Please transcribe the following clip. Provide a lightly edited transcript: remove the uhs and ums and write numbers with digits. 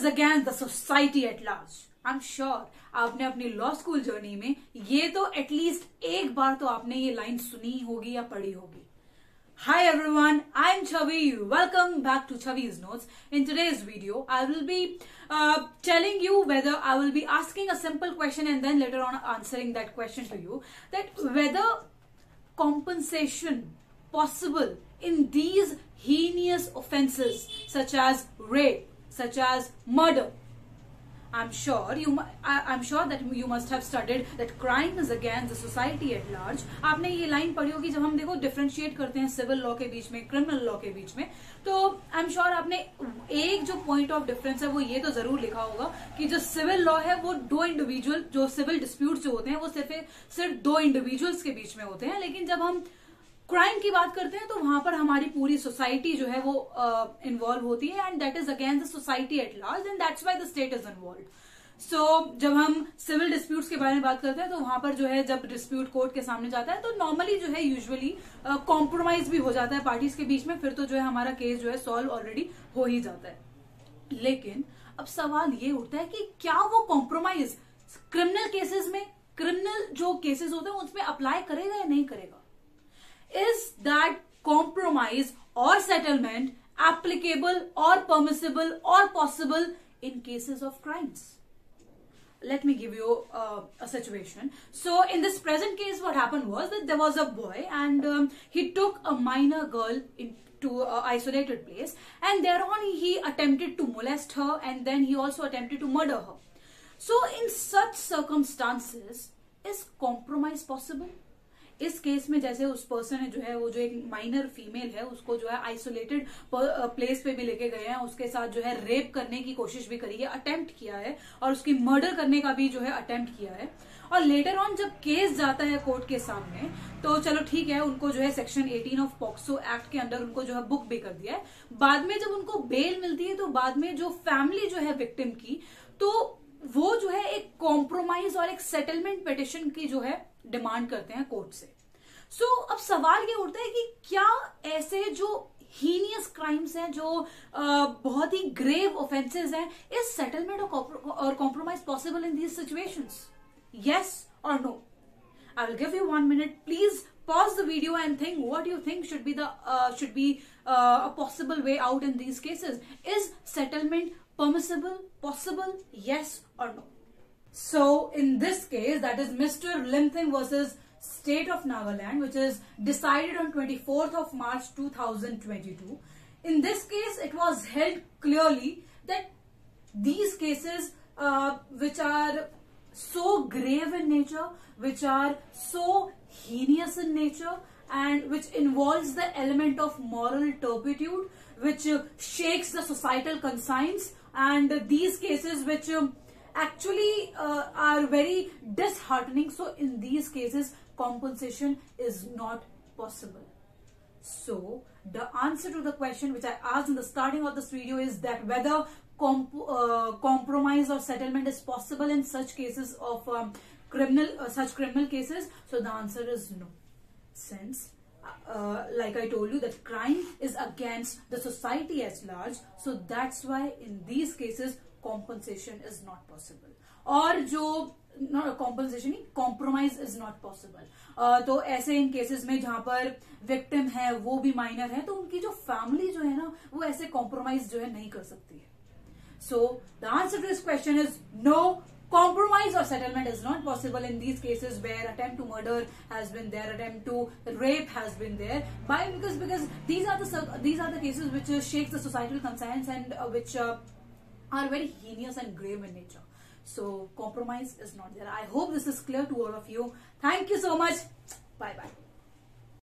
is against the society at large. I'm sure आपने अपनी law school journey में ये तो एटलीस्ट एक बार तो आपने ये लाइन सुनी होगी या पढ़ी होगी. Hi everyone, I'm Chavi. Welcome back to Chavi's Notes. In today's video, I will be telling you whether I will be asking a simple question and then later on answering that question to you, that whether compensation possible in these heinous offenses such as rape, such as murder. I'm sure that you must have studied that crime is against the society at large. आपने ये line पढ़ी होगी जब हम देखो differentiate करते हैं civil law के बीच में, क्रिमिनल लॉ के बीच में. तो आई एम श्योर आपने एक जो पॉइंट ऑफ डिफरेंस है वो ये तो जरूर लिखा होगा कि जो सिविल लॉ है वो दो इंडिविजुअल, जो सिविल डिस्प्यूट जो होते हैं वो सिर्फ दो इंडिविजुअल्स के बीच में होते हैं. लेकिन जब हम क्राइम की बात करते हैं तो वहां पर हमारी पूरी सोसाइटी जो है वो इन्वॉल्व होती है, and that is against the society at large, and that's why the state is involve. So जब हम सिविल डिस्प्यूट्स के बारे में बात करते हैं तो वहां पर जो है जब डिस्प्यूट कोर्ट के सामने जाता है तो नॉर्मली जो है यूजुअली कॉम्प्रोमाइज भी हो जाता है पार्टीज के बीच में, फिर तो जो है हमारा केस जो है सॉल्व ऑलरेडी हो ही जाता है. लेकिन अब सवाल ये उठता है कि क्या वो कॉम्प्रोमाइज क्रिमिनल केसेस में, क्रिमिनल जो केसेस होते हैं उसमें अप्लाई करेगा या नहीं करेगा. Is that compromise or settlement applicable or permissible or possible in cases of crimes? Let me give you a situation. So in this present case, what happened was that there was a boy and he took a minor girl into an isolated place, and thereon he attempted to molest her, and then he also attempted to murder her. So in such circumstances, is compromise possible? इस case में जैसे उस person है जो है वो जो एक माइनर फीमेल है उसको जो है आइसोलेटेड प्लेस पे भी लेके गए हैं, उसके साथ जो है रेप करने की कोशिश भी करी है, अटेम्प्ट किया है, और उसकी मर्डर करने का भी जो है अटेम्प्ट किया है. और लेटर ऑन जब केस जाता है कोर्ट के सामने तो चलो ठीक है, उनको जो है सेक्शन 18 ऑफ पॉक्सो एक्ट के अंदर उनको जो है बुक भी कर दिया है. बाद में जब उनको बेल मिलती है तो बाद में जो फैमिली जो है विक्टिम की, तो वो जो है एक कॉम्प्रोमाइज और एक सेटलमेंट पिटिशन की जो है डिमांड करते हैं कोर्ट से. सो अब सवाल ये उठता है कि क्या ऐसे जो हीनियस क्राइम्स हैं, जो बहुत ही ग्रेव ऑफेंसेस हैं, इज सेटलमेंट और compromise possible in these situations? Yes और no? I will give you 1 minute. Please pause the video and think what you think should be a possible way out in these cases. Is settlement permissible, possible, yes or no? So in this case, that is Mr. Limthing versus State of Nagaland, which is decided on 24th of March 2022. In this case, it was held clearly that these cases which are so grave in nature, which are so heinous in nature, and which involves the element of moral turpitude, which shakes the societal conscience, and these cases which actually are very disheartening. So in these cases, compensation is not possible. So the answer to the question which I asked in the starting of this video is that whether compromise or settlement is possible in such cases of criminal cases. So the answer is no, since like I told you that crime is against the society at large, so that's why in these cases compensation is not possible. और जो compensation नहीं, compromise is not possible. तो ऐसे इन cases में जहां पर victim है वो भी माइनर है, तो उनकी जो फैमिली जो है ना वो ऐसे कॉम्प्रोमाइज जो है नहीं कर सकती है. So the answer to this question is no. Compromise or settlement is not possible in these cases where attempt to murder has been there, attempt to rape has been there. Why? Because these are the cases which shakes the societal conscience and which are very heinous and grave in nature. So compromise is not there. I hope this is clear to all of you. Thank you so much. Bye bye.